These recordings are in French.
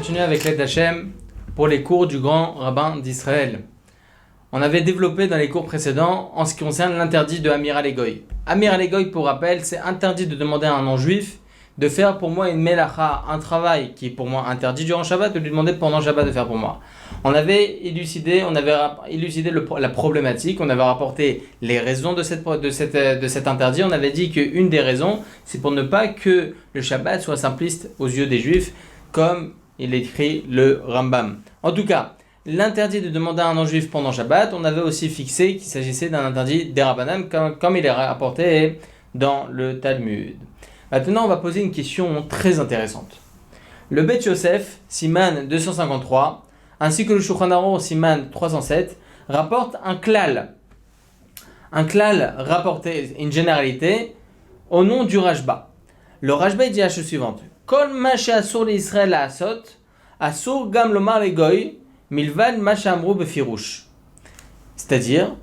continuer avec l'aide d'Hachem pour les cours du grand rabbin d'Israël. On avait développé dans les cours précédents en ce qui concerne l'interdit de Amir Alegoy. Amir Alegoy, pour rappel, c'est interdit de demander à un non-juif de faire pour moi une melacha, un travail qui est pour moi interdit durant Shabbat, de lui demander pendant Shabbat de faire pour moi. On avait élucidé la problématique, on avait rapporté les raisons de cet interdit. On avait dit qu'une des raisons, c'est pour ne pas que le Shabbat soit simpliste aux yeux des Juifs, comme il écrit le Rambam. En tout cas, l'interdit de demander à un non-juif pendant Shabbat, on avait aussi fixé qu'il s'agissait d'un interdit des Rabbanan, comme il est rapporté dans le Talmud. Maintenant, on va poser une question très intéressante. Le Bet Yosef, Siman 253, ainsi que le Shulchan Aruch, Siman 307, rapportent un klal. Un klal rapporté, une généralité, au nom du Rashba. Le Rashba dit la chose suivante. Kol ma she'asur l'Israël ha'asot, asur gam lomar legoy, milvad ma she'amru befirush. C'est-à-dire,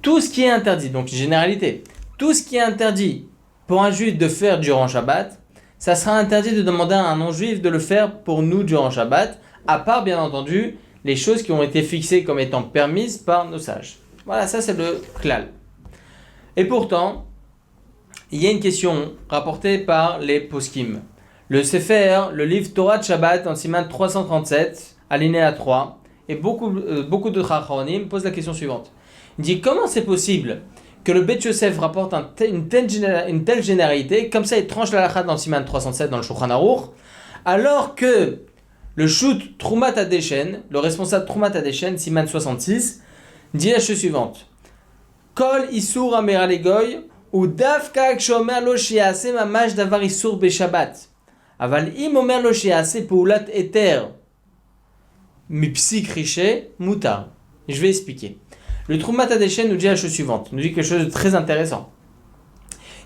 tout ce qui est interdit, donc une généralité, tout ce qui est interdit pour un juif de faire durant Shabbat, ça sera interdit de demander à un non-juif de le faire pour nous durant Shabbat, à part bien entendu les choses qui ont été fixées comme étant permises par nos sages. Voilà, ça c'est le klal. Et pourtant, il y a une question rapportée par les poskim. Le Sefer, le livre Torah de Shabbat en Siman 337, alinéa 3, et beaucoup de Chachamim posent la question suivante. Il dit comment c'est possible que le Bet Yosef rapporte une telle généralité, comme ça il tranche la halakha dans le Siman 307 dans le Shulchan Aruch, alors que le shoot Trumat Adeshen, le responsable Trumat Adeshen, Siman 66, dit la chose suivante. Kol Isur Amir Alegoy, ou Davka Kshomer Lo Shiase Mamash Davar Isur Beshabbat. Aval Im Omer Lo Shiase Poulat Eter Mipsik Riche Mutar. Je vais expliquer. Le Trumat Adeshen nous dit la chose suivante, nous dit quelque chose de très intéressant.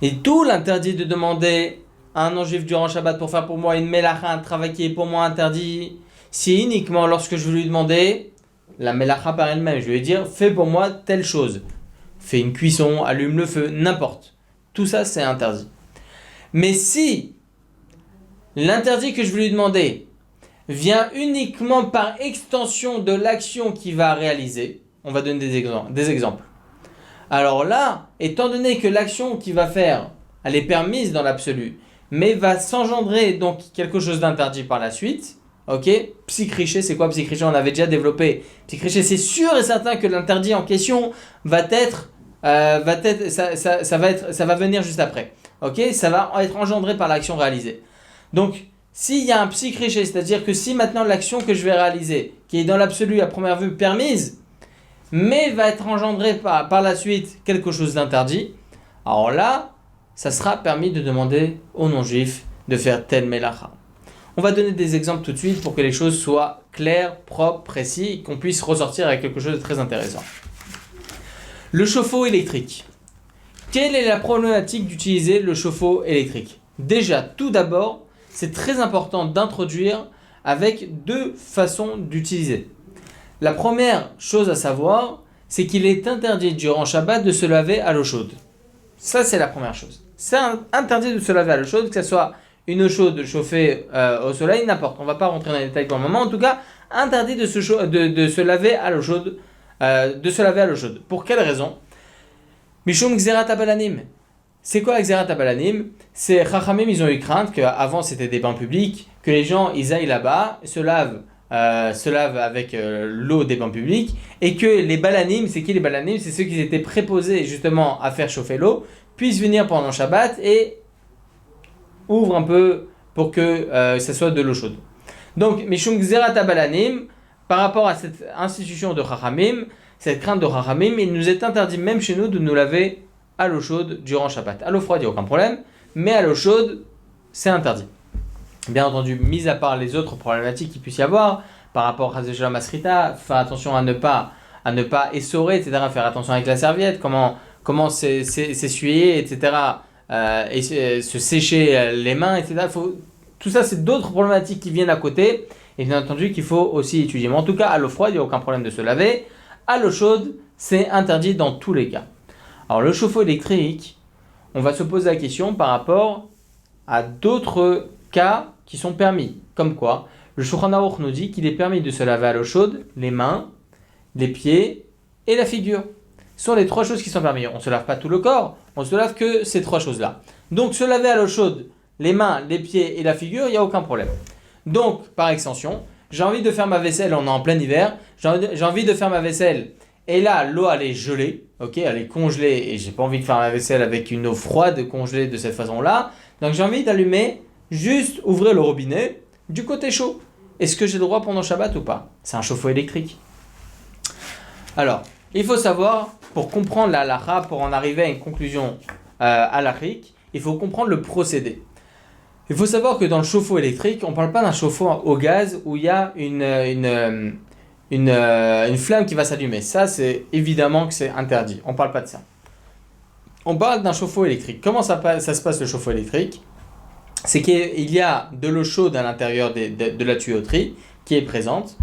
Et tout l'interdit de demander à un non-juif durant Shabbat pour faire pour moi une melacha, un travail qui est pour moi interdit, c'est uniquement lorsque je vais lui demander la melacha par elle-même. Je vais lui dire, fais pour moi telle chose. Fais une cuisson, allume le feu, n'importe. Tout ça, c'est interdit. Mais si l'interdit que je vais lui demander vient uniquement par extension de l'action qu'il va réaliser, on va donner des exemples. Alors là, étant donné que l'action qu'il va faire, elle est permise dans l'absolu, mais va s'engendrer donc quelque chose d'interdit par la suite, ok? Psychriché, c'est quoi psychriché? On avait déjà développé. Psychriché, c'est sûr et certain que l'interdit en question ça va venir juste après, ok? Ça va être engendré par l'action réalisée. Donc, s'il y a un psychriché, c'est-à-dire que si maintenant l'action que je vais réaliser, qui est dans l'absolu à première vue permise, mais va être engendré par la suite quelque chose d'interdit, alors là, ça sera permis de demander aux non-juifs de faire tel melacha. On va donner des exemples tout de suite pour que les choses soient claires, propres, précises, et qu'on puisse ressortir avec quelque chose de très intéressant. Le chauffe-eau électrique. Quelle est la problématique d'utiliser le chauffe-eau électrique? Déjà, tout d'abord, c'est très important d'introduire avec deux façons d'utiliser. La première chose à savoir, c'est qu'il est interdit durant Shabbat de se laver à l'eau chaude. Ça, c'est la première chose. C'est interdit de se laver à l'eau chaude, que ce soit une eau chaude chauffée au soleil, n'importe. On ne va pas rentrer dans les détails pour le moment. En tout cas, interdit de se laver à l'eau chaude. Pour quelle raison? Mishum Gzerat Abalanim. C'est quoi Gzerat Abalanim? C'est Chachamim, ils ont eu crainte qu'avant c'était des bains publics, que les gens ils aillent là-bas, se lavent avec l'eau des bains publics, et que les balanim, c'est qui les balanim? C'est ceux qui étaient préposés justement à faire chauffer l'eau, puissent venir pendant Shabbat et ouvrent un peu pour que ça soit de l'eau chaude. Donc, Mishum Gzerat Balanim, par rapport à cette institution de Chachamim, cette crainte de Chachamim, il nous est interdit même chez nous de nous laver à l'eau chaude durant Shabbat. À l'eau froide, il n'y a aucun problème, mais à l'eau chaude, c'est interdit. Bien entendu, mis à part les autres problématiques qu'il puisse y avoir, par rapport à Shalom Asrita, faire attention à ne pas essorer, etc., faire attention avec la serviette, comment s'essuyer, etc., et se sécher les mains, etc. Tout ça, c'est d'autres problématiques qui viennent à côté, et bien entendu qu'il faut aussi étudier. Mais en tout cas, à l'eau froide, il n'y a aucun problème de se laver. À l'eau chaude, c'est interdit dans tous les cas. Alors, le chauffe-eau électrique, on va se poser la question par rapport à d'autres cas qui sont permis. Comme quoi, Le Shulchan Aruch nous dit qu'il est permis de se laver à l'eau chaude, les mains, les pieds et la figure. Ce sont les 3 choses qui sont permises. On ne se lave pas tout le corps, on ne se lave que ces 3 choses-là. Donc se laver à l'eau chaude, les mains, les pieds et la figure, il n'y a aucun problème. Donc, par extension, j'ai envie de faire ma vaisselle, on est en plein hiver, j'ai envie de faire ma vaisselle, et là, l'eau elle est gelée, ok, elle est congelée, et j'ai pas envie de faire ma vaisselle avec une eau froide congelée de cette façon-là, donc j'ai envie d'allumer, juste ouvrir le robinet du côté chaud. Est-ce que j'ai le droit pendant Shabbat ou pas? C'est un chauffe-eau électrique. Alors, il faut savoir, pour comprendre la halakha, pour en arriver à une conclusion halachique, il faut comprendre le procédé. Il faut savoir que dans le chauffe-eau électrique, on ne parle pas d'un chauffe-eau au gaz où il y a une flamme qui va s'allumer. Ça, c'est évidemment que c'est interdit. On ne parle pas de ça. On parle d'un chauffe-eau électrique. Comment ça se passe le chauffe-eau électrique? C'est qu'il y a de l'eau chaude à l'intérieur de la tuyauterie qui est présente.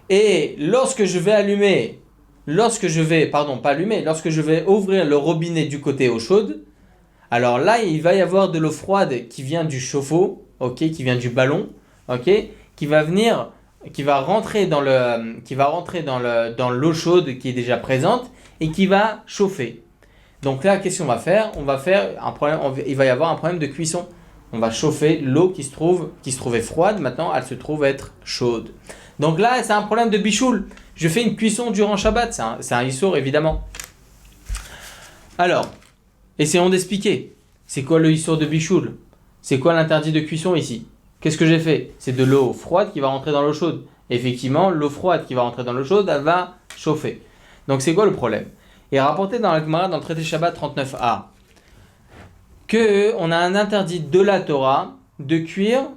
Et lorsque je vais ouvrir le robinet du côté eau chaude, alors là, il va y avoir de l'eau froide qui vient du chauffe-eau, ok, qui vient du ballon, ok, qui va rentrer dans l'eau chaude qui est déjà présente et qui va chauffer. Donc là, qu'est-ce qu'on va faire? Il va y avoir un problème de cuisson. On va chauffer l'eau qui se trouvait froide, maintenant elle se trouve être chaude. Donc là, c'est un problème de bichoul. Je fais une cuisson durant Shabbat, c'est un issour évidemment. Alors, essayons d'expliquer. C'est quoi le issour de bichoul? C'est quoi l'interdit de cuisson ici? Qu'est-ce que j'ai fait? C'est de l'eau froide qui va rentrer dans l'eau chaude. Effectivement, l'eau froide qui va rentrer dans l'eau chaude, elle va chauffer. Donc c'est quoi le problème? Il est rapporté dans la Gemara, dans le traité Shabbat 39a, qu'on a un interdit de la Torah de cuire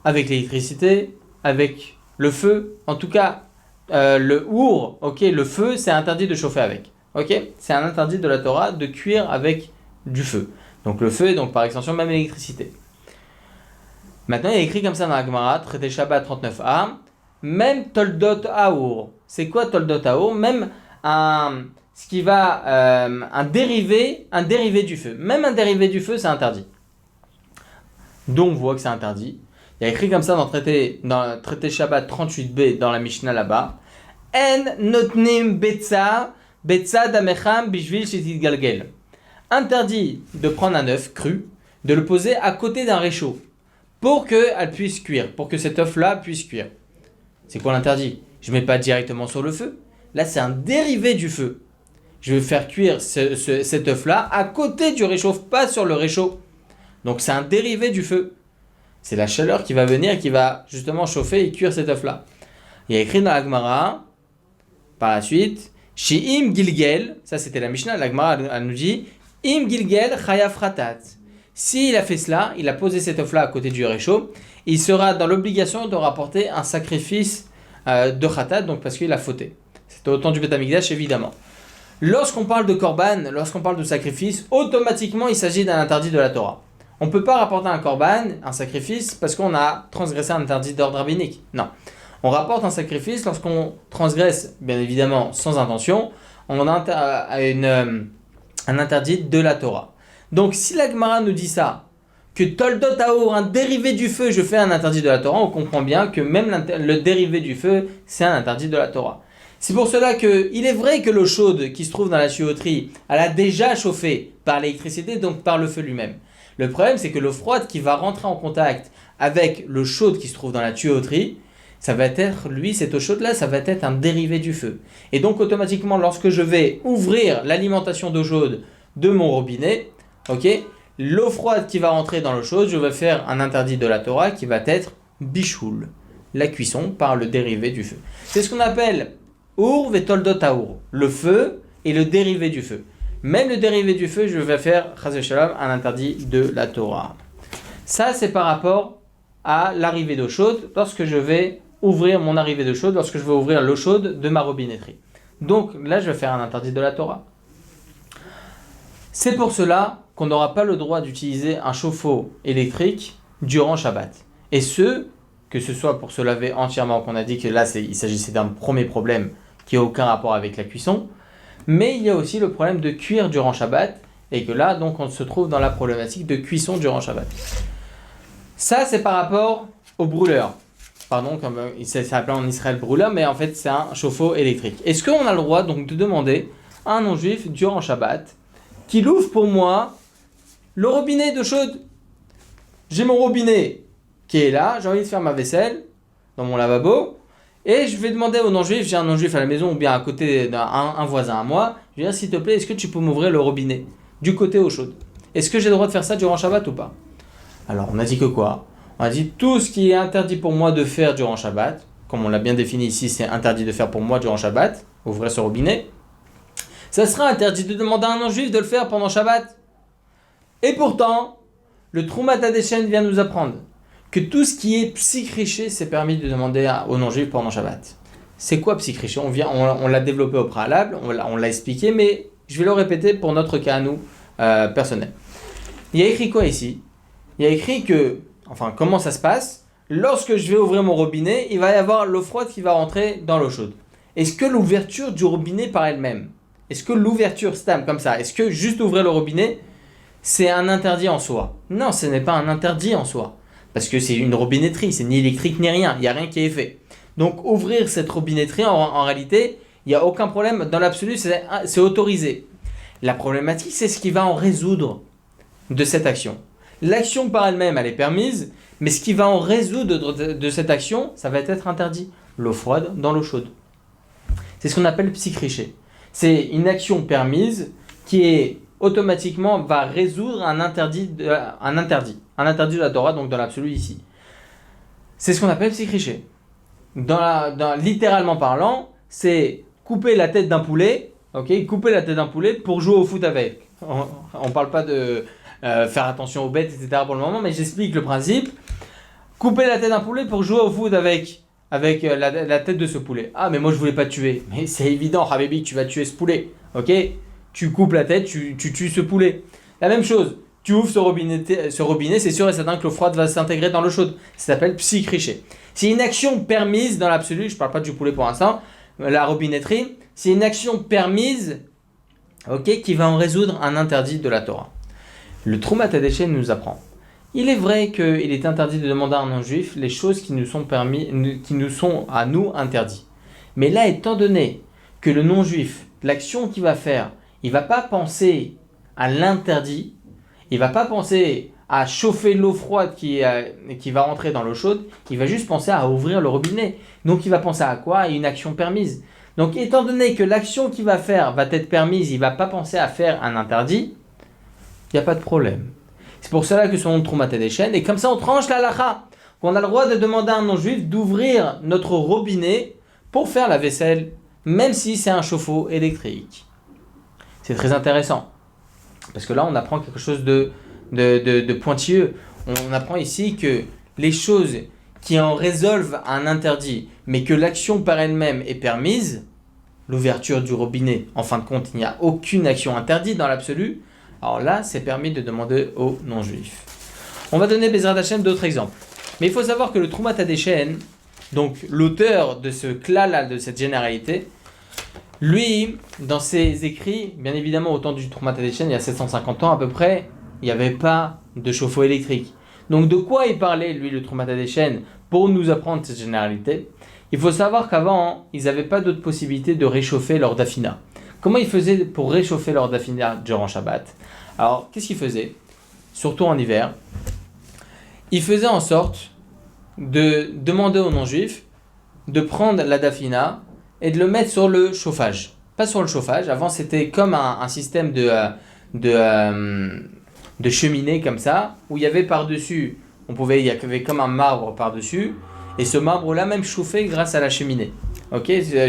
avec l'électricité, avec le feu. En tout cas, le our, ok, le feu, c'est interdit de chauffer avec. Ok, c'est un interdit de la Torah de cuire avec du feu. Donc le feu, donc par extension même l'électricité. Maintenant, il est écrit comme ça dans la Gemara, traité Shabbat 39a, même Toldot Aour. C'est quoi Toldot Aour? Même un dérivé du feu. Même un dérivé du feu, c'est interdit. Donc, on voit que c'est interdit. Il y a écrit comme ça dans le traité Shabbat 38b, dans la Mishnah là-bas. En notnim betza damecham bishvil shetit galgel. Interdit de prendre un œuf cru, de le poser à côté d'un réchaud pour qu'elle puisse cuire, pour que cet œuf-là puisse cuire. C'est quoi l'interdit? Je ne mets pas directement sur le feu. Là, c'est un dérivé du feu. Je vais faire cuire cet œuf-là à côté du réchaud, pas sur le réchaud. Donc, c'est un dérivé du feu. C'est la chaleur qui va venir et qui va justement chauffer et cuire cet œuf-là. Il y a écrit dans la Gemara, par la suite, She'im Gilgel, ça c'était la Mishnah, la Gemara elle nous dit, Im Gilgel Chayav Ratat. S'il a fait cela, il a posé cet œuf-là à côté du réchaud, il sera dans l'obligation de rapporter un sacrifice de Khatat, donc parce qu'il a fauté. C'était au temps du Beth Amikdash, évidemment. Lorsqu'on parle de Korban, lorsqu'on parle de sacrifice, automatiquement il s'agit d'un interdit de la Torah. On ne peut pas rapporter un Korban, un sacrifice, parce qu'on a transgressé un interdit d'ordre rabbinique. Non. On rapporte un sacrifice lorsqu'on transgresse, bien évidemment sans intention, on a un interdit de la Torah. Donc si la Gemara nous dit ça, que Toldot Aour, un dérivé du feu, je fais un interdit de la Torah, on comprend bien que même le dérivé du feu, c'est un interdit de la Torah. C'est pour cela qu'il est vrai que l'eau chaude qui se trouve dans la tuyauterie, elle a déjà chauffé par l'électricité, donc par le feu lui-même. Le problème, c'est que l'eau froide qui va rentrer en contact avec l'eau chaude qui se trouve dans la tuyauterie, ça va être, cette eau chaude-là, ça va être un dérivé du feu. Et donc, automatiquement, lorsque je vais ouvrir l'alimentation d'eau chaude de mon robinet, ok, l'eau froide qui va rentrer dans l'eau chaude, je vais faire un interdit de la Torah qui va être bichoul, la cuisson par le dérivé du feu. C'est ce qu'on appelle Ur vetoldot aour, le feu et le dérivé du feu. Même le dérivé du feu, je vais faire, chas v'shalom, un interdit de la Torah. Ça, c'est par rapport à l'arrivée d'eau chaude, lorsque je vais ouvrir mon arrivée d'eau chaude, lorsque je vais ouvrir l'eau chaude de ma robinetterie. Donc là, je vais faire un interdit de la Torah. C'est pour cela qu'on n'aura pas le droit d'utiliser un chauffe-eau électrique durant Shabbat. Et que ce soit pour se laver entièrement, qu'on a dit que là, il s'agissait d'un premier problème qui n'a aucun rapport avec la cuisson, mais il y a aussi le problème de cuire durant Shabbat, et que là, donc, on se trouve dans la problématique de cuisson durant Shabbat. Ça, c'est par rapport au brûleur. pardon, comme ça s'appelle en Israël brûleur, mais en fait c'est un chauffe-eau électrique. Est-ce qu'on a le droit donc de demander à un non-juif durant Shabbat qu'il ouvre pour moi le robinet d'eau chaude? J'ai mon robinet qui est là, j'ai envie de faire ma vaisselle dans mon lavabo, et je vais demander au non-juif, j'ai un non-juif à la maison ou bien à côté d'un voisin à moi, je vais dire s'il te plaît, est-ce que tu peux m'ouvrir le robinet du côté eau chaude? Est-ce que j'ai le droit de faire ça durant Shabbat ou pas? Alors on a dit que quoi? On a dit tout ce qui est interdit pour moi de faire durant Shabbat, comme on l'a bien défini ici, c'est interdit de faire pour moi durant Shabbat, ouvrir ce robinet. Ça sera interdit de demander à un non-juif de le faire pendant Shabbat. Et pourtant, le Troumat Hadeshen vient nous apprendre que tout ce qui est psychriché, c'est permis de demander aux non-juifs pendant Shabbat. C'est quoi psychriché? On l'a développé au préalable, on l'a expliqué, mais je vais le répéter pour notre cas à nous, personnel. Il y a écrit quoi ici? Il y a écrit que, enfin, comment ça se passe? Lorsque je vais ouvrir mon robinet, il va y avoir l'eau froide qui va rentrer dans l'eau chaude. Est-ce que l'ouverture du robinet par elle-même, est-ce que l'ouverture stam comme ça, est-ce que juste ouvrir le robinet, c'est un interdit en soi? Non, ce n'est pas un interdit en soi. Parce que c'est une robinetterie, c'est ni électrique ni rien, il n'y a rien qui est fait. Donc ouvrir cette robinetterie, en réalité, il n'y a aucun problème. Dans l'absolu, c'est autorisé. La problématique, c'est ce qui va en résoudre de cette action. L'action par elle-même, elle est permise, mais ce qui va en résoudre de cette action, ça va être interdit. L'eau froide dans l'eau chaude. C'est ce qu'on appelle psychriché. C'est une action permise qui est automatiquement va résoudre un interdit de la Torah, donc dans l'absolu ici. C'est ce qu'on appelle psychriché. Littéralement parlant, c'est couper la tête d'un poulet, couper la tête d'un poulet pour jouer au foot avec. On parle pas de faire attention aux bêtes, etc. pour le moment, mais j'explique le principe. Couper la tête d'un poulet pour jouer au foot avec la tête de ce poulet. Ah, mais moi je voulais pas tuer. Mais c'est évident, Habibi, tu vas tuer ce poulet. Tu coupes la tête, tu tues ce poulet. La même chose, tu ouvres ce robinet, c'est sûr et certain que l'eau froide va s'intégrer dans l'eau chaude. Ça s'appelle psychriché. C'est une action permise dans l'absolu, je ne parle pas du poulet pour l'instant, la robinetterie, c'est une action permise qui va en résoudre un interdit de la Torah. Le Troumat Hadeshen nous apprend. Il est vrai qu'il est interdit de demander à un non-juif les choses qui nous sont à nous interdits. Mais là, étant donné que le non-juif, l'action qu'il va faire, il ne va pas penser à l'interdit, il ne va pas penser à chauffer l'eau froide qui va rentrer dans l'eau chaude, il va juste penser à ouvrir le robinet. Donc il va penser à quoi? À une action permise. Donc étant donné que l'action qu'il va faire va être permise, il ne va pas penser à faire un interdit, il n'y a pas de problème. C'est pour cela que son nom Troumat Hadeshen, et comme ça on tranche la halakha, qu'on a le droit de demander à un non-juif d'ouvrir notre robinet pour faire la vaisselle, même si c'est un chauffe-eau électrique. C'est très intéressant, parce que là on apprend quelque chose de pointilleux. On apprend ici que les choses qui en résolvent un interdit, mais que l'action par elle-même est permise, l'ouverture du robinet, en fin de compte, il n'y a aucune action interdite dans l'absolu, alors là, c'est permis de demander aux non-juifs. On va donner Bezrat Hashem d'autres exemples. Mais il faut savoir que le Troumat Hadeshen, donc l'auteur de ce klal-là, de cette généralité, lui, dans ses écrits, bien évidemment au temps du Troumat Hadeshen, il y a 750 ans à peu près, il n'y avait pas de chauffe-eau électrique. Donc de quoi il parlait, lui, le Troumat Hadeshen, pour nous apprendre cette généralité? Il faut savoir qu'avant, ils n'avaient pas d'autre possibilité de réchauffer leur dafina. Comment ils faisaient pour réchauffer leur dafina durant Shabbat? Alors, qu'est-ce qu'ils faisaient? Surtout en hiver. Ils faisaient en sorte de demander aux non-juifs de prendre la dafina et de le mettre sur le chauffage. Pas sur le chauffage. Avant, c'était comme un système de cheminée comme ça, où il y avait par-dessus, il y avait comme un marbre par-dessus, et ce marbre-là même chauffait grâce à la cheminée.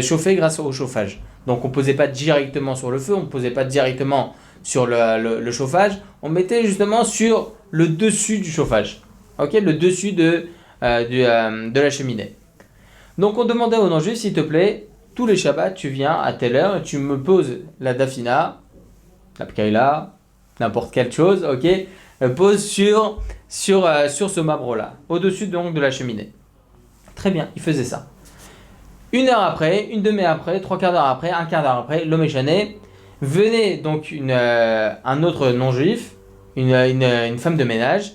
Chauffait grâce au chauffage. Donc on ne posait pas directement sur le feu, on ne posait pas directement sur le chauffage, on mettait justement sur le dessus du chauffage, le dessus de la cheminée. Donc on demandait au non-juif, s'il te plaît, tous les Shabbats, tu viens à telle heure et tu me poses la dafina, la pkaïla, n'importe quelle chose, pose sur ce marbre-là, au-dessus donc de la cheminée. Très bien, il faisait ça. Une heure après, une demi-heure après, trois quarts d'heure après, un quart d'heure après, l'homme échané, venait donc un autre non-juif, une femme de ménage,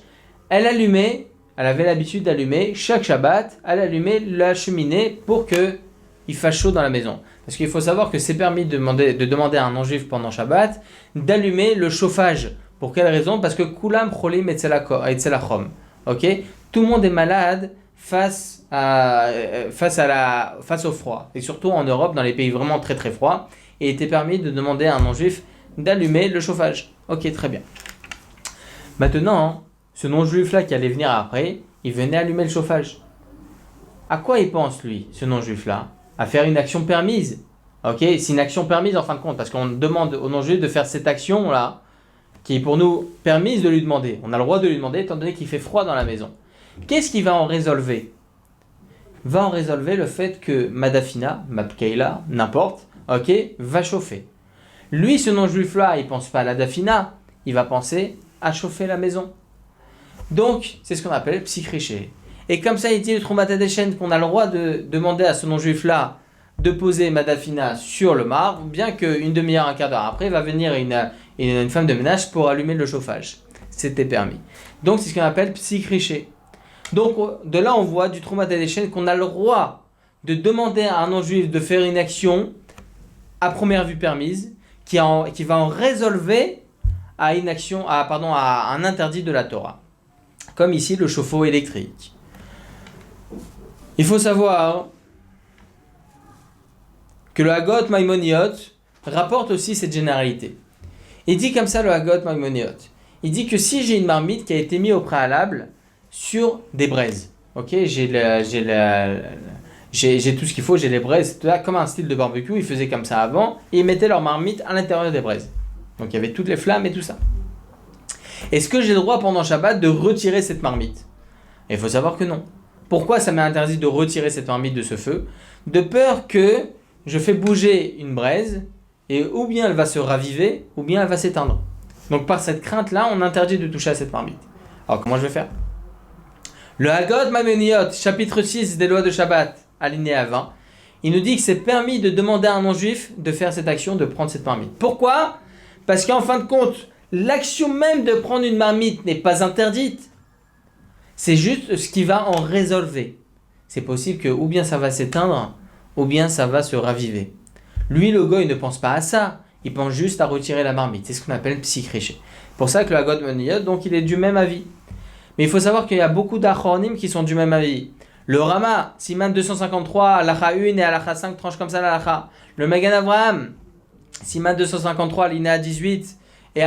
elle allumait elle avait l'habitude d'allumer chaque Shabbat, elle allumait la cheminée pour qu'il fasse chaud dans la maison. Parce qu'il faut savoir que c'est permis de demander à un non-juif pendant Shabbat d'allumer le chauffage. Pour quelle raison? Parce que Kulam Cholim etzel hachom. Ok? Tout le monde est malade face au froid. Et surtout en Europe, dans les pays vraiment très très froids. Et il était permis de demander à un non-juif d'allumer le chauffage. Ok, très bien. Maintenant, ce non-juif-là qui allait venir après, il venait allumer le chauffage. À quoi il pense, lui, ce non-juif-là? À faire une action permise. Ok, c'est une action permise en fin de compte, parce qu'on demande au non-juif de faire cette action-là, qui est pour nous permise de lui demander. On a le droit de lui demander, étant donné qu'il fait froid dans la maison. Qu'est-ce qui va en résolver? Va en résolver le fait que Madafina, Mapkeila, n'importe, ok, va chauffer. Lui, ce non-juif-là, il ne pense pas à la Dafina, il va penser à chauffer la maison. Donc, c'est ce qu'on appelle psychriché. Et comme ça, il dit le Troumat Hadeshen qu'on a le droit de demander à ce non-juif-là de poser Madafina sur le marbre, bien qu'une demi-heure, un quart d'heure après, va venir une femme de ménage pour allumer le chauffage. C'était permis. Donc, c'est ce qu'on appelle psychriché. Donc, de là, on voit du Troumat Hadeshen qu'on a le droit de demander à un non-juif de faire une action à première vue permise, qui va en résolver à une action, à un interdit de la Torah. Comme ici le chauffe-eau électrique. Il faut savoir que le Hagot Maimoniot rapporte aussi cette généralité. Il dit comme ça le Hagot Maimoniot. Il dit que si j'ai une marmite qui a été mise au préalable sur des braises, ok, j'ai tout ce qu'il faut, j'ai les braises, là, comme un style de barbecue, ils faisaient comme ça avant, et ils mettaient leur marmite à l'intérieur des braises. Donc il y avait toutes les flammes et tout ça. Est-ce que j'ai le droit pendant Shabbat de retirer cette marmite? Et il faut savoir que non. Pourquoi ça m'est interdit de retirer cette marmite de ce feu? De peur que je fais bouger une braise, et ou bien elle va se raviver, ou bien elle va s'éteindre. Donc par cette crainte-là, on interdit de toucher à cette marmite. Alors comment je vais faire? Le Hagot Maimoniot, chapitre 6 des lois de Shabbat, alinéa 20, il nous dit que c'est permis de demander à un non-juif de faire cette action, de prendre cette marmite. Pourquoi? Parce qu'en fin de compte, l'action même de prendre une marmite n'est pas interdite. C'est juste ce qui va en résolver. C'est possible que ou bien ça va s'éteindre, ou bien ça va se raviver. Lui, le goy, ne pense pas à ça. Il pense juste à retirer la marmite. C'est ce qu'on appelle psychriché. Pour ça que le Hagot Maimoniot, donc il est du même avis. Mais il faut savoir qu'il y a beaucoup d'achronim qui sont du même avis. Le Rama, Siman 253, Alacha 1 et Alacha 5 tranche comme ça l'Alacha. Le Magan Avraham, Siman 253, alinéa 18 et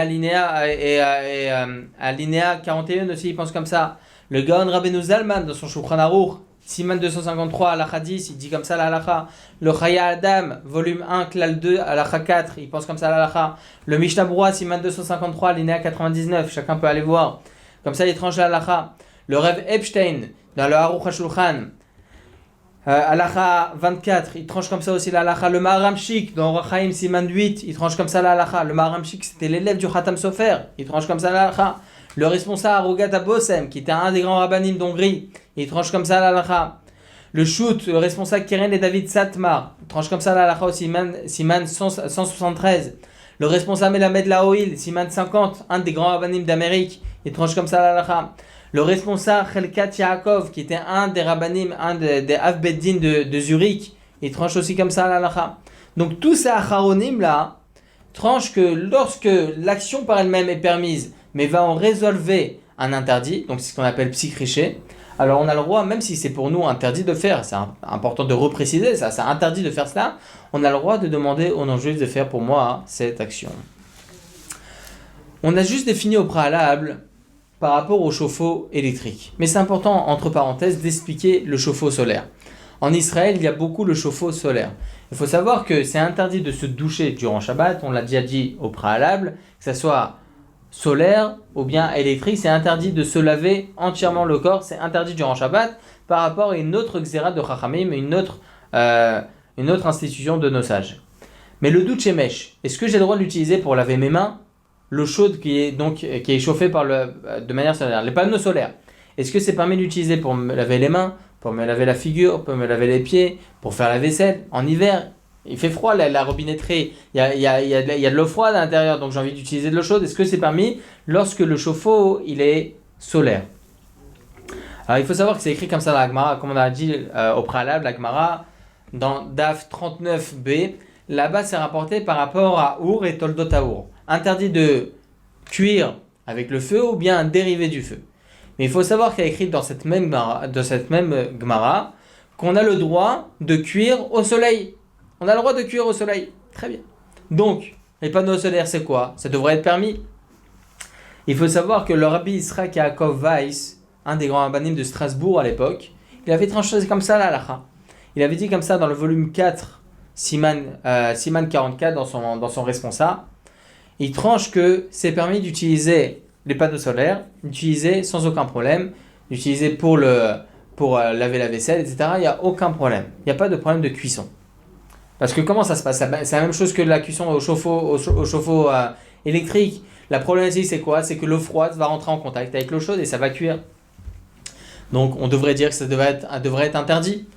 alinéa 41 aussi, il pense comme ça. Le Gaon Rabbeinu Zalman dans son Shulchan Aruch, Siman 253, Alacha 10, il dit comme ça l'Alacha. Le Chaya Adam, volume 1, Klal 2, Alacha 4, il pense comme ça l'Alacha. Le Mishnah Berurah, Siman 253, alinéa 99, chacun peut aller voir. Comme ça, il tranche l'Alacha. Le Rev Epstein, dans le Aruch HaShulchan, Alacha 24, il tranche comme ça aussi l'Alacha. Le Maharam Shik, dans Orachaim Siman 8, il tranche comme ça l'Alacha. Le Maharam Shik, c'était l'élève du Khatam Sofer, il tranche comme ça l'Alacha. Le responsable Arugat Abosem, qui était un des grands rabbanim d'Hongrie, il tranche comme ça l'Alacha. Le Shoot, le responsable Keren et David Satmar, il tranche comme ça l'Alacha aussi, Siman 173. Le responsable Melamed Laoil, Siman 50, un des grands rabbanim d'Amérique, il tranche comme ça l'Alacha. Le responsable Chelkat Yaakov, qui était un des rabbanim, un des Av Beddin de Zurich, il tranche aussi comme ça l'Alacha. Donc tous ces acharonim là tranchent que lorsque l'action par elle-même est permise, mais va en résolver un interdit, donc c'est ce qu'on appelle psychriché, alors on a le droit, même si c'est pour nous interdit de faire, c'est important de repréciser ça, c'est interdit de faire cela, on a le droit de demander aux non-juifs de faire pour moi cette action. On a juste défini au préalable par rapport au chauffe-eau électrique. Mais c'est important, entre parenthèses, d'expliquer le chauffe-eau solaire. En Israël, il y a beaucoup le chauffe-eau solaire. Il faut savoir que c'est interdit de se doucher durant Shabbat, on l'a déjà dit au préalable, que ce soit solaire ou bien électrique, c'est interdit de se laver entièrement le corps, c'est interdit durant Shabbat par rapport à une autre xéra de Chachamim, une autre institution de nos sages. Mais le douche Shemesh, est-ce que j'ai le droit de l'utiliser pour laver mes mains? L'eau chaude qui est chauffée de manière solaire, les panneaux solaires, est-ce que c'est permis d'utiliser pour me laver les mains, pour me laver la figure, pour me laver les pieds, pour faire la vaisselle? En hiver, il fait froid, la robinetterie, il y a de l'eau froide à l'intérieur, donc j'ai envie d'utiliser de l'eau chaude. Est-ce que c'est permis lorsque le chauffe-eau il est solaire? Alors il faut savoir que c'est écrit comme ça dans la Gemara, comme on a dit au préalable, la Gemara, dans Daf 39b, là-bas c'est rapporté par rapport à Our et Toldot Our. Interdit de cuire avec le feu ou bien un dérivé du feu. Mais il faut savoir qu'il y a écrit dans cette même Gemara qu'on a le droit de cuire au soleil. On a le droit de cuire au soleil. Très bien. Donc, les panneaux solaires, c'est quoi? Ça devrait être permis. Il faut savoir que le Rabbi Yitzhak Yaakov Weiss, un des grands rabbanim de Strasbourg à l'époque, il avait tranché comme ça la halakha. Il avait dit comme ça dans le volume 4, Siman 44, dans son responsa. Il tranche que c'est permis d'utiliser les panneaux solaires, d'utiliser sans aucun problème, d'utiliser pour laver la vaisselle, etc. Il n'y a aucun problème. Il n'y a pas de problème de cuisson. Parce que comment ça se passe? C'est la même chose que la cuisson au chauffe-eau électrique. La problématique c'est quoi? C'est que l'eau froide va rentrer en contact avec l'eau chaude et ça va cuire. Donc on devrait dire que ça devrait être interdit.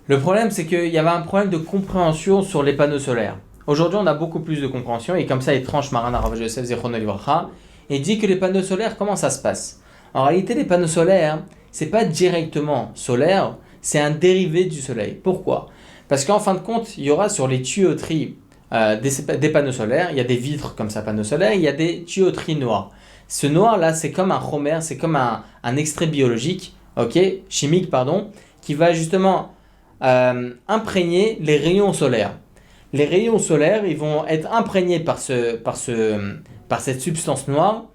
Le problème c'est qu'il y avait un problème de compréhension sur les panneaux solaires. Aujourd'hui on a beaucoup plus de compréhension et comme ça il tranche Maran Arav Yosef Zichrono Livracha et dit que les panneaux solaires, comment ça se passe? En réalité les panneaux solaires, c'est pas directement solaire, c'est un dérivé du soleil. Pourquoi? Parce qu'en fin de compte, il y aura sur les tuyauteries des panneaux solaires, il y a des vitres comme ça, panneaux solaires, il y a des tuyauteries noires. Ce noir-là, c'est comme un chomer, c'est comme un extrait biologique, chimique, qui va justement imprégner les rayons solaires. Les rayons solaires, ils vont être imprégnés par cette substance noire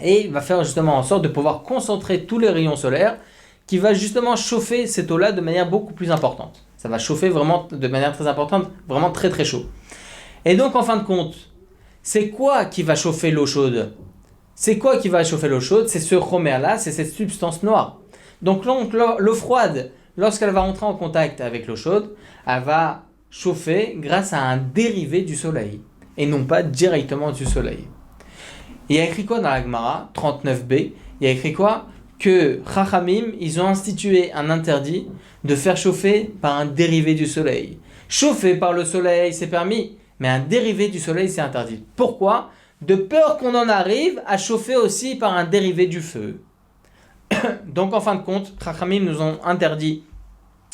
et il va faire justement en sorte de pouvoir concentrer tous les rayons solaires qui va justement chauffer cette eau-là de manière beaucoup plus importante. Ça va chauffer vraiment de manière très importante, vraiment très très chaud. Et donc en fin de compte, c'est quoi qui va chauffer l'eau chaude? C'est quoi qui va chauffer l'eau chaude? C'est ce chomer-là, c'est cette substance noire. Donc l'eau froide, lorsqu'elle va rentrer en contact avec l'eau chaude, elle va chauffer grâce à un dérivé du soleil, et non pas directement du soleil. Il y a écrit quoi dans la Gemara 39b? Il y a écrit quoi? Que Chachamim, ils ont institué un interdit de faire chauffer par un dérivé du soleil. Chauffer par le soleil, c'est permis, mais un dérivé du soleil, c'est interdit. Pourquoi? De peur qu'on en arrive à chauffer aussi par un dérivé du feu. Donc en fin de compte, Chachamim nous ont interdit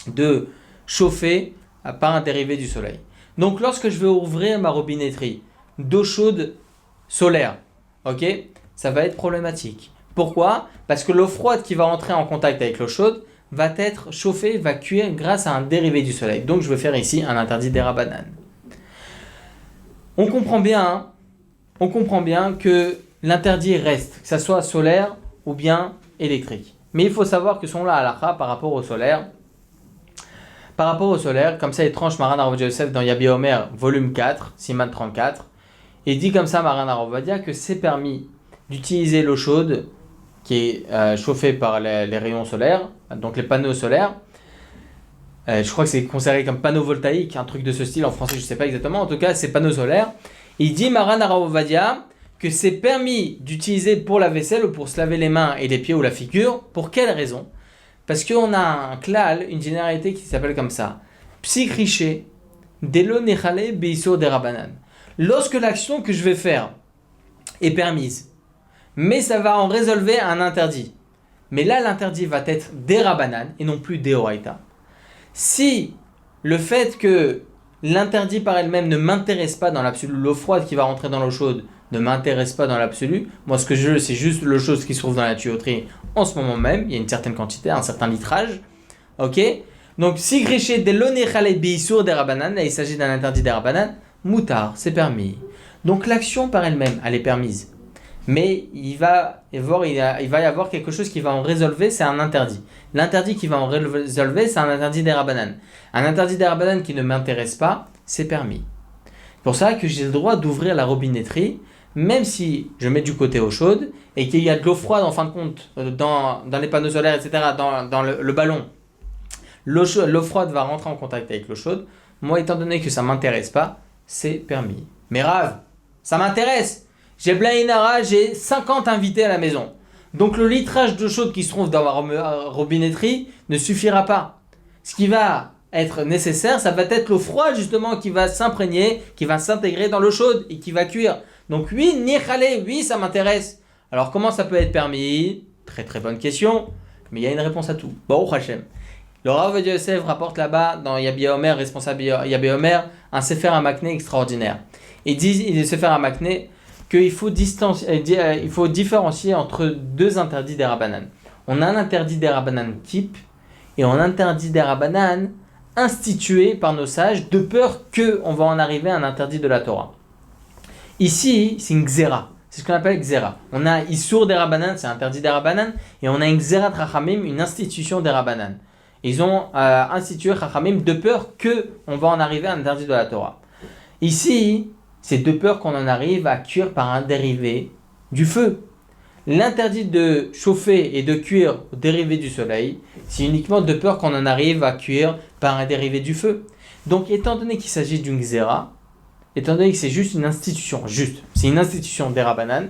de chauffer par un dérivé du soleil. Donc lorsque je vais ouvrir ma robinetterie d'eau chaude solaire, ça va être problématique. Pourquoi? Parce que l'eau froide qui va entrer en contact avec l'eau chaude va être chauffée, va cuire grâce à un dérivé du soleil. Donc je vais faire ici un interdit des Rabbanan. On comprend bien que l'interdit reste, que ça soit solaire ou bien électrique. Mais il faut savoir que selon la halakha par rapport au solaire, comme ça il tranche Maran Arav Yosef dans Yabi Omer, volume 4, Siman 34, et dit comme ça Maran Arav Ovadia que c'est permis d'utiliser l'eau chaude qui est chauffée par les rayons solaires, donc les panneaux solaires. Je crois que c'est considéré comme panneau voltaïque, un truc de ce style en français, je ne sais pas exactement. En tout cas, c'est panneaux solaires. Il dit Maran Arav Ovadia que c'est permis d'utiliser pour la vaisselle ou pour se laver les mains et les pieds ou la figure. Pour quelle raison? Parce qu'on a un klal, une généralité qui s'appelle comme ça. Psikriché, delo nechale beiso de Rabbanan. Lorsque l'action que je vais faire est permise, mais ça va en résolver un interdit. Mais là, l'interdit va être des Rabbanan et non plus des Oraita. Si le fait que l'interdit par elle-même ne m'intéresse pas dans l'absolu, l'eau froide qui va rentrer dans l'eau chaude ne m'intéresse pas dans l'absolu, moi ce que je veux c'est juste l'eau chaude qui se trouve dans la tuyauterie en ce moment même, il y a une certaine quantité, un certain litrage, donc si gréché de l'onechale beisour des Rabbanan, il s'agit d'un interdit des Rabbanan, moutar, c'est permis. Donc l'action par elle-même, elle est permise. Mais il va y avoir quelque chose qui va en résolver, c'est un interdit. L'interdit qui va en résolver, c'est un interdit des Rabbanan. Un interdit des Rabbanan qui ne m'intéresse pas, c'est permis. C'est pour ça que j'ai le droit d'ouvrir la robinetterie, même si je mets du côté eau chaude, et qu'il y a de l'eau froide en fin de compte, dans les panneaux solaires, etc., dans le ballon. L'eau froide va rentrer en contact avec l'eau chaude. Moi, étant donné que ça ne m'intéresse pas, c'est permis. Mais Rav, ça m'intéresse. J'ai Blainara, j'ai 50 invités à la maison. Donc le litrage d'eau chaude qui se trouve dans ma robinetterie ne suffira pas. Ce qui va être nécessaire, ça va être l'eau froide justement qui va s'imprégner, qui va s'intégrer dans l'eau chaude et qui va cuire. Donc oui, nichale, oui, ça m'intéresse. Alors comment ça peut être permis? Très très bonne question. Mais il y a une réponse à tout. Baruch Hashem. Le Rav Ovadia Yosef rapporte là-bas, dans Yabi Omer, responsable Yabi Omer, un Sefer HaMakneh extraordinaire. Il dit, Sefer HaMakneh, qu'il faut, il faut différencier entre deux interdits des Rabbanan. On a un interdit des Rabbanan type, et on interdit des Rabbanan institué par nos sages, de peur qu'on va en arriver à un interdit de la Torah. Ici, c'est une Xéra. C'est ce qu'on appelle Xéra. On a Issour des Rabbanan, c'est interdit des Rabbanan, et on a une Xérat Rachamim, une institution des Rabbanan. Ils ont institué Rachamim de peur qu'on va en arriver à un interdit de la Torah. Ici, c'est de peur qu'on en arrive à cuire par un dérivé du feu. L'interdit de chauffer et de cuire au dérivé du soleil, c'est uniquement de peur qu'on en arrive à cuire par un dérivé du feu. Donc, étant donné qu'il s'agit d'une Xéra, étant donné que c'est juste une institution, c'est une institution des Rabbanan,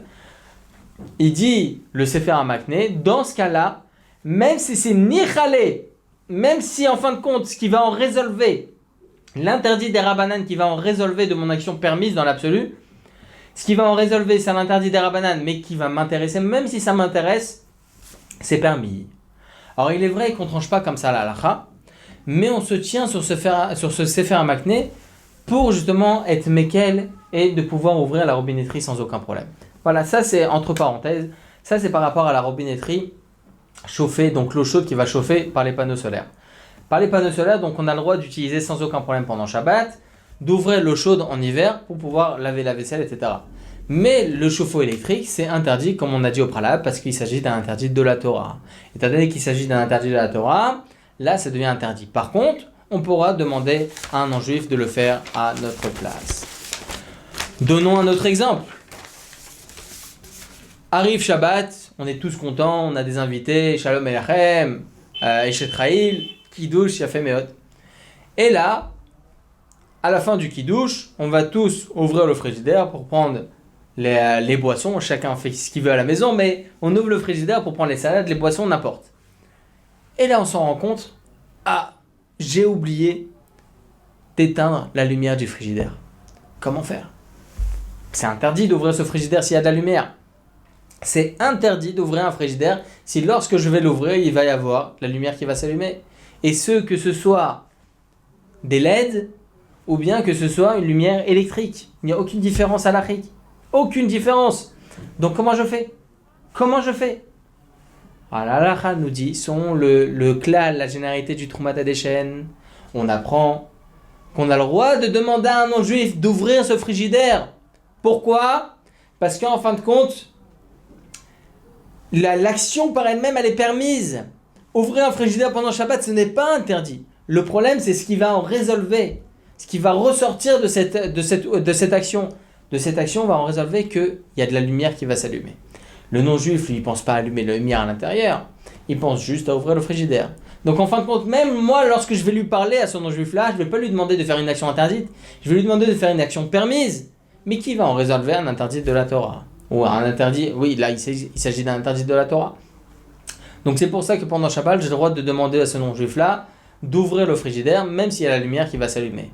il dit, le Sefer HaMakneh, dans ce cas-là, même si c'est Nichalé, même si en fin de compte, ce qui va en résolver, l'interdit des Rabbanan qui va en résolver de mon action permise dans l'absolu, ce qui va en résolver, c'est l'interdit des Rabbanan, mais qui va m'intéresser, même si ça m'intéresse, c'est permis. Alors il est vrai qu'on ne tranche pas comme ça la halakha, mais on se tient sur ce Sefer HaMakneh pour justement être mekel et de pouvoir ouvrir la robinetterie sans aucun problème. Voilà, ça c'est entre parenthèses, ça c'est par rapport à la robinetterie chauffée, donc l'eau chaude qui va chauffer par les panneaux solaires. Par les panneaux solaires, donc on a le droit d'utiliser sans aucun problème pendant Shabbat, d'ouvrir l'eau chaude en hiver pour pouvoir laver la vaisselle, etc. Mais le chauffe-eau électrique, c'est interdit, comme on a dit au préalable, parce qu'il s'agit d'un interdit de la Torah. Étant donné qu'il s'agit d'un interdit de la Torah, là ça devient interdit. Par contre, on pourra demander à un non-juif de le faire à notre place. Donnons un autre exemple. Arrive Shabbat, on est tous contents, on a des invités, Shalom Elechem, Eshet Raïl, Kiddush, Yafé Meot. Et là, à la fin du Kiddush, on va tous ouvrir le frigidaire pour prendre les boissons. Chacun fait ce qu'il veut à la maison, mais on ouvre le frigidaire pour prendre les salades, les boissons, n'importe. Et là, on s'en rend compte, j'ai oublié d'éteindre la lumière du frigidaire. Comment faire ? C'est interdit d'ouvrir ce frigidaire s'il y a de la lumière. C'est interdit d'ouvrir un frigidaire si lorsque je vais l'ouvrir, il va y avoir la lumière qui va s'allumer. Et que ce soit des LED ou bien que ce soit une lumière électrique. Il n'y a aucune différence à l'achik. Aucune différence. Donc comment je fais ? Alors l'Alacha nous dit, selon le klal, la généralité du Troumat Hadeshen, on apprend qu'on a le droit de demander à un non-juif d'ouvrir ce frigidaire. Pourquoi ? Parce qu'en fin de compte, l'action par elle-même, elle est permise. Ouvrir un frigidaire pendant Shabbat, ce n'est pas interdit. Le problème, c'est ce qui va en résolver, ce qui va ressortir de cette action. De cette action, on va en résolver qu'il y a de la lumière qui va s'allumer. Le non-juif, lui, il ne pense pas à allumer la lumière à l'intérieur. Il pense juste à ouvrir le frigidaire. Donc en fin de compte, même moi, lorsque je vais lui parler à ce non-juif-là, je ne vais pas lui demander de faire une action interdite. Je vais lui demander de faire une action permise, mais qui va en résolver un interdit de la Torah. Ou un interdit, oui, là, il s'agit d'un interdit de la Torah. Donc c'est pour ça que pendant Shabbat, j'ai le droit de demander à ce non-juif-là d'ouvrir le frigidaire, même s'il y a la lumière qui va s'allumer.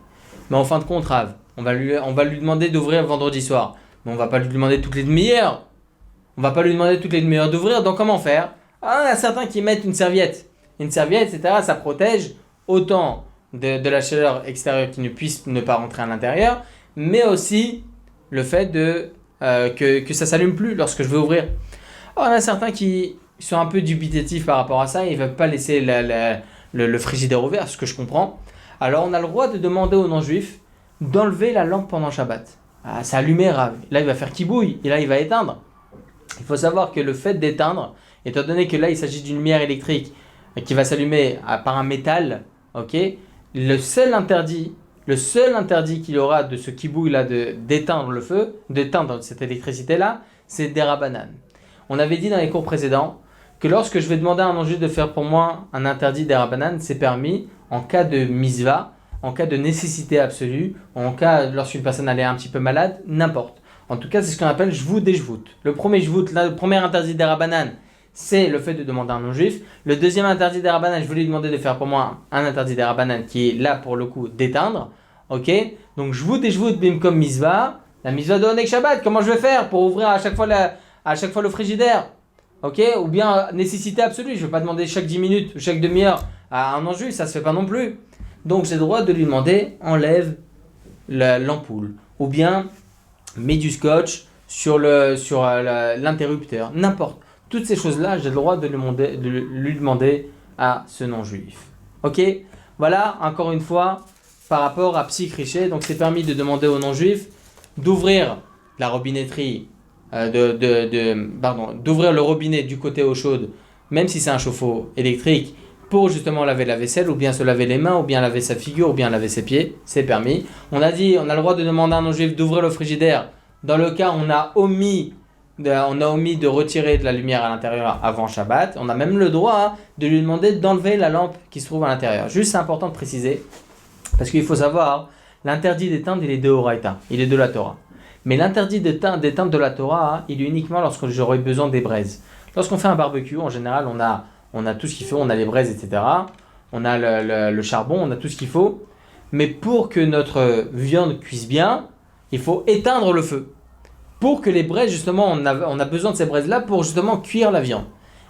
Mais en fin de compte, Rav, on va lui demander d'ouvrir vendredi soir. Mais on ne va pas lui demander toutes les demi-heures. D'ouvrir, donc comment faire ? Il y a certains qui mettent une serviette. Une serviette, etc., ça protège autant de la chaleur extérieure qui ne puisse ne pas rentrer à l'intérieur, mais aussi le fait que ça ne s'allume plus lorsque je veux ouvrir. Alors, il y en a certains qui sont un peu dubitatifs par rapport à ça, ils ne veulent pas laisser le frigidaire ouvert, ce que je comprends. Alors on a le droit de demander aux non-juifs d'enlever la lampe pendant Shabbat. C'est allumé, Rav. Là, il va faire kibouille, et là, il va éteindre. Il faut savoir que le fait d'éteindre, étant donné que là, il s'agit d'une lumière électrique qui va s'allumer par un métal, ok, le seul interdit qu'il aura de ce kibouille-là d'éteindre le feu, d'éteindre cette électricité-là, c'est des Rabbanan. On avait dit dans les cours précédents que lorsque je vais demander à un non-juif de faire pour moi un interdit des Rabbanan, c'est permis en cas de misva, en cas de nécessité absolue, en cas lorsqu'une personne elle est un petit peu malade, n'importe. En tout cas, c'est ce qu'on appelle jvout des jvout. Le premier interdit des Rabbanan, c'est le fait de demander à un non-juif. Le deuxième interdit des Rabbanan, je voulais lui demander de faire pour moi un interdit des Rabbanan qui est là pour le coup d'éteindre. Ok ? Donc jvout des jvout bimkom misva. La misva de Oneg Shabbat, comment je vais faire pour ouvrir à chaque fois le frigidaire ? ok, ou bien nécessité absolue, je ne vais pas demander chaque 10 minutes ou chaque demi-heure à un non-juif, ça ne se fait pas non plus. Donc j'ai le droit de lui demander, enlève l'ampoule, ou bien mets du scotch sur l'interrupteur, n'importe. Toutes ces choses-là, j'ai le droit de lui demander à ce non-juif. Ok, voilà, encore une fois, par rapport à Psik Riché, donc c'est permis de demander aux non-juifs d'ouvrir la robinetterie, d'ouvrir le robinet du côté eau chaude, même si c'est un chauffe-eau électrique, pour justement laver la vaisselle, ou bien se laver les mains, ou bien laver sa figure, ou bien laver ses pieds, c'est permis. On a le droit de demander à un non-juif d'ouvrir le frigidaire, dans le cas où on a omis de retirer de la lumière à l'intérieur avant Shabbat. On a même le droit de lui demander d'enlever la lampe qui se trouve à l'intérieur. Juste, c'est important de préciser, parce qu'il faut savoir, l'interdit d'éteindre, il est de Horaïta, il est de la Torah. Mais l'interdit d'éteindre de la Torah, il est uniquement lorsque j'aurai besoin des braises. Lorsqu'on fait un barbecue, en général, on a tout ce qu'il faut, on a les braises, etc. On a le charbon, on a tout ce qu'il faut. Mais pour que notre viande cuise bien, il faut éteindre le feu. Pour que les braises, justement, on a besoin de ces braises-là pour justement cuire la viande.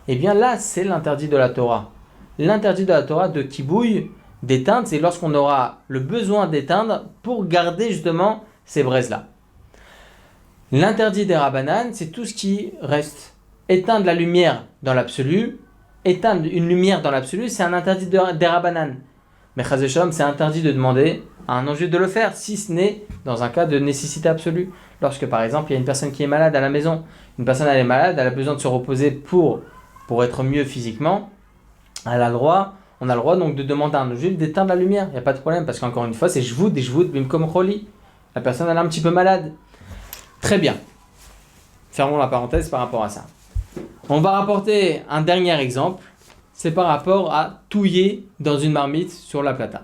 Et bien là, c'est l'interdit de la Torah. L'interdit de la Torah de kibouille, d'éteindre, c'est lorsqu'on aura le besoin d'éteindre pour garder justement ces braises-là. L'interdit des Rabbanan, c'est tout ce qui reste. Éteindre la lumière dans l'absolu, éteindre une lumière dans l'absolu, c'est un interdit des Rabbanan. Mais Chaz v'Shalom, c'est interdit de demander à un non-juif de le faire, si ce n'est dans un cas de nécessité absolue. Lorsque par exemple, il y a une personne qui est malade à la maison, une personne elle est malade, elle a besoin de se reposer pour être mieux physiquement, on a le droit donc de demander à un non-juif d'éteindre la lumière, il n'y a pas de problème, parce qu'encore une fois, c'est jvoud bimkom choli. La personne elle est un petit peu malade. Très bien. Fermons la parenthèse par rapport à ça. On va rapporter un dernier exemple, c'est par rapport à touiller dans une marmite sur la plata.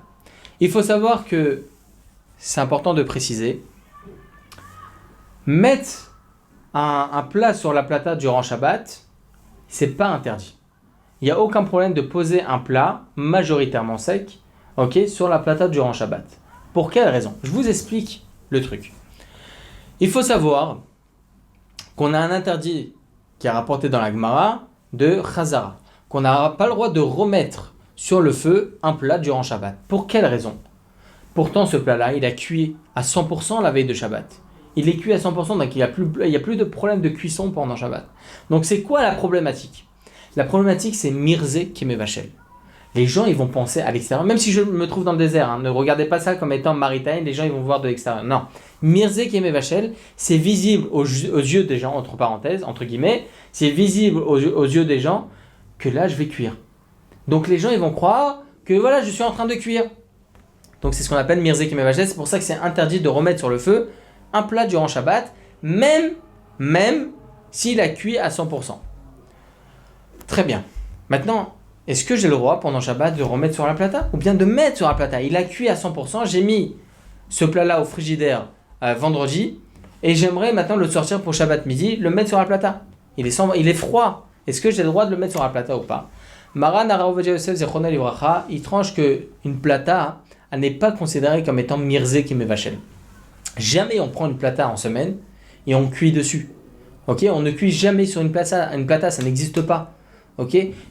Il faut savoir que c'est important de préciser, mettre un plat sur la plata durant Shabbat, c'est pas interdit. Il n'y a aucun problème de poser un plat majoritairement sec, sur la plata durant Shabbat. Pour quelle raison? Je vous explique le truc. Il faut savoir qu'on a un interdit qui est rapporté dans la Gemara de Chazara, qu'on n'a pas le droit de remettre sur le feu un plat durant Shabbat. Pour quelle raison? Pourtant, ce plat-là, il a cuit à 100% la veille de Shabbat. Il est cuit à 100%, donc il n'y a plus de problème de cuisson pendant Shabbat. Donc c'est quoi la problématique? La problématique, c'est Mirzé Kemevachel. Les gens, ils vont penser à l'extérieur, même si je me trouve dans le désert, ne regardez pas ça comme étant maritime, les gens, ils vont voir de l'extérieur. Non. Mirzé Kemevachel, c'est visible aux yeux des gens, entre parenthèses, entre guillemets, c'est visible aux yeux des gens que là, je vais cuire. Donc les gens, ils vont croire que voilà, je suis en train de cuire. Donc c'est ce qu'on appelle Mirzé Kemevachel, c'est pour ça que c'est interdit de remettre sur le feu un plat durant Shabbat, même s'il a cuit à 100%. Très bien. Maintenant, est-ce que j'ai le droit pendant Shabbat de remettre sur la plata ou bien de mettre sur la plata? Il a cuit à 100%, j'ai mis ce plat-là au frigidaire vendredi et j'aimerais maintenant le sortir pour Shabbat midi, le mettre sur la plata. Il est froid. Est-ce que j'ai le droit de le mettre sur la plata ou pas? Maran Harav Ovadia Yosef Zechronah Livracha, il tranche qu'une plata n'est pas considérée comme étant Mirzé Kemevachel. Jamais on prend une plata en semaine et on cuit dessus. On ne cuit jamais sur une plata, ça n'existe pas.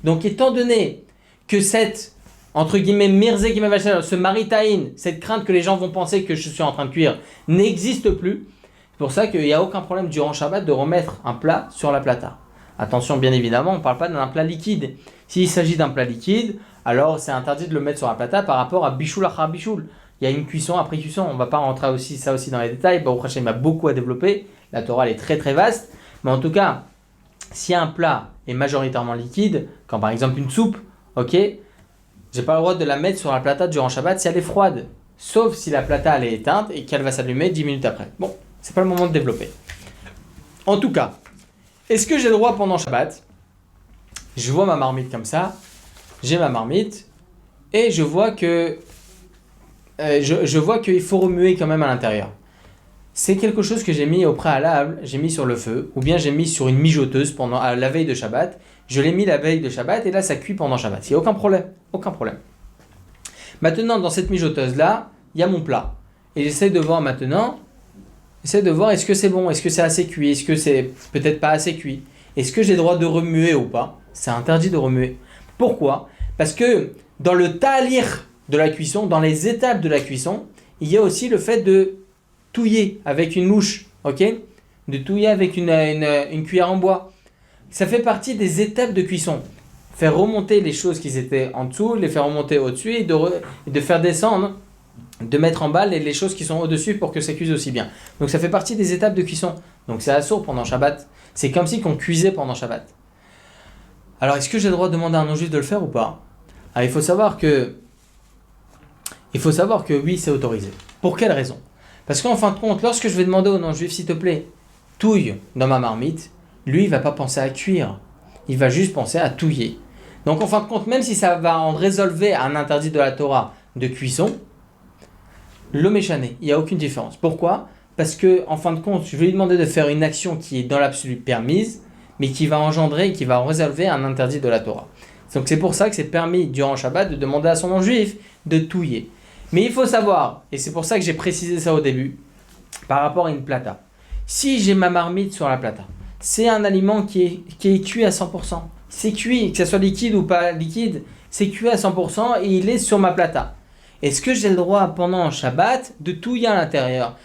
Donc étant donné que cette, entre guillemets, Mirzé Kemevachel, ce maritaïn, cette crainte que les gens vont penser que je suis en train de cuire, n'existe plus, c'est pour ça qu'il n'y a aucun problème durant Shabbat de remettre un plat sur la plata. Attention, bien évidemment, on ne parle pas d'un plat liquide. S'il s'agit d'un plat liquide, alors c'est interdit de le mettre sur la plata par rapport à bichoul achar bichoul. Il y a une cuisson après cuisson, on ne va pas rentrer aussi dans les détails. Baruch Hashem, il y a beaucoup à développer. La Torah elle est très très vaste. Mais en tout cas, si un plat est majoritairement liquide, comme par exemple une soupe, j'ai pas le droit de la mettre sur la plata durant Shabbat si elle est froide. Sauf si la plata elle est éteinte et qu'elle va s'allumer 10 minutes après. Bon, c'est pas le moment de développer. En tout cas, est-ce que j'ai le droit pendant Shabbat? Je vois ma marmite comme ça, j'ai ma marmite et je vois qu'il faut remuer quand même à l'intérieur. C'est quelque chose que j'ai mis au préalable, j'ai mis sur le feu, ou bien j'ai mis sur une mijoteuse à la veille de Shabbat. Je l'ai mis la veille de Shabbat et là ça cuit pendant Shabbat. Il n'y a aucun problème. Maintenant, dans cette mijoteuse-là, il y a mon plat. Et j'essaie de voir maintenant, est-ce que c'est bon, est-ce que c'est assez cuit, est-ce que c'est peut-être pas assez cuit. est-ce que j'ai le droit de remuer ou pas? C'est interdit de remuer. Pourquoi? Parce que dans le ta'alir de la cuisson, dans les étapes de la cuisson, il y a aussi le fait de touiller avec une louche, ok? De touiller avec une cuillère en bois. Ça fait partie des étapes de cuisson. Faire remonter les choses qui étaient en dessous, les faire remonter au-dessus et de faire descendre, de mettre en bas les choses qui sont au-dessus pour que ça cuise aussi bien. Donc ça fait partie des étapes de cuisson. Donc c'est assourd pendant Shabbat. C'est comme si on cuisait pendant Shabbat. Alors est-ce que j'ai le droit de demander à un non-juif de le faire ou pas? Alors, il faut savoir que oui, c'est autorisé. Pour quelle raison? Parce qu'en fin de compte, lorsque je vais demander au non-juif, s'il te plaît, touille dans ma marmite, lui, il ne va pas penser à cuire. Il va juste penser à touiller. Donc en fin de compte, même si ça va en résolver un interdit de la Torah de cuisson, le méchané, il n'y a aucune différence. Pourquoi? Parce que en fin de compte, je vais lui demander de faire une action qui est dans l'absolu permise, mais qui va engendrer, qui va en résolver un interdit de la Torah. Donc c'est pour ça que c'est permis durant Shabbat de demander à son non-juif de touiller. Mais il faut savoir, et c'est pour ça que j'ai précisé ça au début, par rapport à une plata. Si j'ai ma marmite sur la plata, c'est un aliment qui est cuit à 100%. C'est cuit, que ce soit liquide ou pas liquide, c'est cuit à 100% et il est sur ma plata. Est-ce que j'ai le droit pendant Shabbat de touiller à l'intérieur?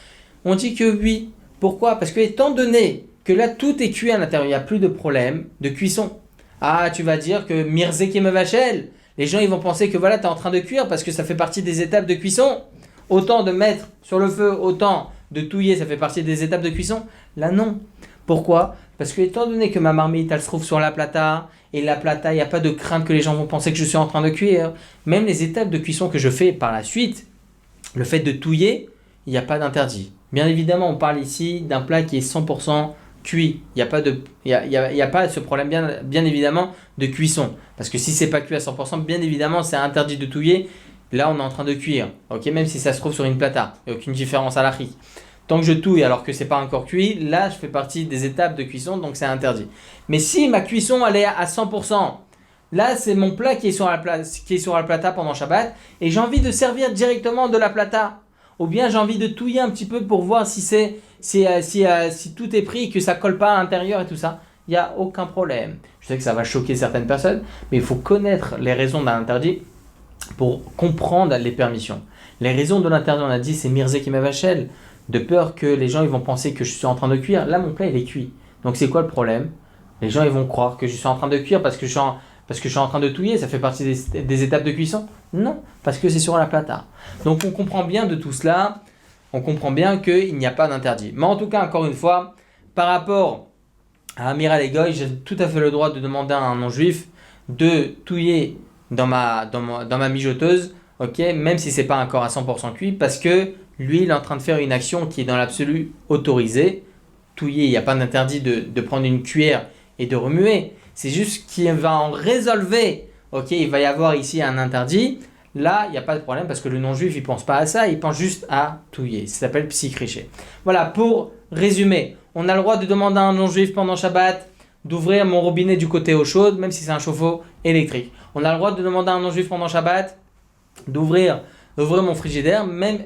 On dit que oui. Pourquoi? Parce que étant donné que là tout est cuit à l'intérieur, il n'y a plus de problème de cuisson. Ah, tu vas dire que Mirzek et Mevachel, les gens ils vont penser que voilà, tu es en train de cuire parce que ça fait partie des étapes de cuisson. Autant de mettre sur le feu, autant de touiller, ça fait partie des étapes de cuisson. Là non. Pourquoi? Parce que étant donné que ma marmite elle se trouve sur la plata, et la plata, il n'y a pas de crainte que les gens vont penser que je suis en train de cuire. Même les étapes de cuisson que je fais par la suite, le fait de touiller, il n'y a pas d'interdit. Bien évidemment, on parle ici d'un plat qui est 100% cuit. Il n'y a pas ce problème, bien évidemment, de cuisson. Parce que si c'est pas cuit à 100%, bien évidemment, c'est interdit de touiller. Là, on est en train de cuire. Ok, même si ça se trouve sur une plata. Il n'y a aucune différence à la riz. Tant que je touille alors que c'est pas encore cuit, là, je fais partie des étapes de cuisson, donc c'est interdit. Mais si ma cuisson, elle est à 100%, là, c'est mon plat qui est sur la plata pendant Shabbat, et j'ai envie de servir directement de la plata. Ou bien j'ai envie de touiller un petit peu pour voir si tout est pris, que ça colle pas à l'intérieur et tout ça. Il n'y a aucun problème. Je sais que ça va choquer certaines personnes, mais il faut connaître les raisons d'un interdit pour comprendre les permissions. Les raisons de l'interdit, on a dit, c'est Mirzek et Mevachel, de peur que les gens ils vont penser que je suis en train de cuire. Là, mon plat, il est cuit. Donc, c'est quoi le problème? Les gens ils vont croire que je suis en train de cuire parce que je suis en train de touiller. Ça fait partie des étapes de cuisson? Non, parce que c'est sur la plata. Donc, on comprend bien de tout cela. On comprend bien qu'il n'y a pas d'interdit. Mais en tout cas, encore une fois, par rapport à Amiral et Goy, j'ai tout à fait le droit de demander à un non-juif de touiller dans ma mijoteuse, ok, même si c'est pas encore à 100% cuit, parce que lui, il est en train de faire une action qui est dans l'absolu autorisée. Touiller, il n'y a pas d'interdit de prendre une cuillère et de remuer. C'est juste qu'il va en résolver. Ok, il va y avoir ici un interdit. Là, il n'y a pas de problème parce que le non-juif, il ne pense pas à ça. Il pense juste à touiller. Ça s'appelle psychriché. Voilà, pour résumer, on a le droit de demander à un non-juif pendant Shabbat d'ouvrir mon robinet du côté eau chaude, même si c'est un chauffe-eau électrique. On a le droit de demander à un non-juif pendant Shabbat d'ouvrir mon frigidaire, même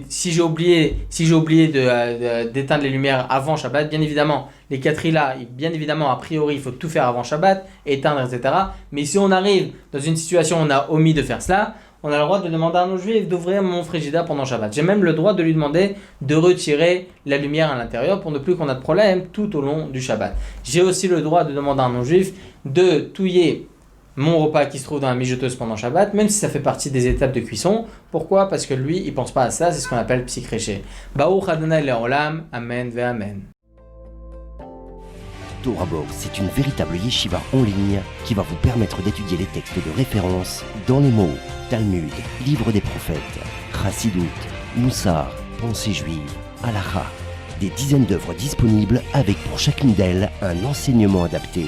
si j'ai oublié d'éteindre les lumières avant Shabbat, bien évidemment, les quatriers là, bien évidemment, a priori, il faut tout faire avant Shabbat, éteindre, etc. Mais si on arrive dans une situation où on a omis de faire cela, on a le droit de demander à un non-juif d'ouvrir mon frigidaire pendant Shabbat. J'ai même le droit de lui demander de retirer la lumière à l'intérieur pour ne plus qu'on ait de problème tout au long du Shabbat. J'ai aussi le droit de demander à un non-juif de touiller mon repas qui se trouve dans la mijoteuse pendant Shabbat, même si ça fait partie des étapes de cuisson. Pourquoi? Parce que lui, il pense pas à ça, c'est ce qu'on appelle psychréché. Baruch Adonai Leolam, Amen ve Amen. Torah Box, c'est une véritable yeshiva en ligne qui va vous permettre d'étudier les textes de référence dans les mots Talmud, Livre des prophètes, Chassidut, Moussar, Pensée juive, Halakha. Des dizaines d'œuvres disponibles avec pour chacune d'elles un enseignement adapté.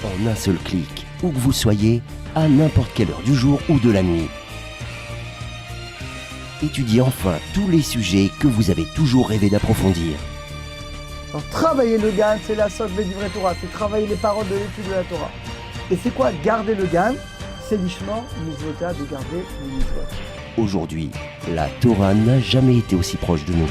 En un seul clic, où que vous soyez, à n'importe quelle heure du jour ou de la nuit. Étudiez enfin tous les sujets que vous avez toujours rêvé d'approfondir. Alors, travailler le GAN, c'est la sotte du vrai Torah, c'est travailler les paroles de l'étude de la Torah. Et c'est quoi garder le GAN? C'est l'ishma, mitzvota, de garder le mitzvot. Aujourd'hui, la Torah n'a jamais été aussi proche de nous.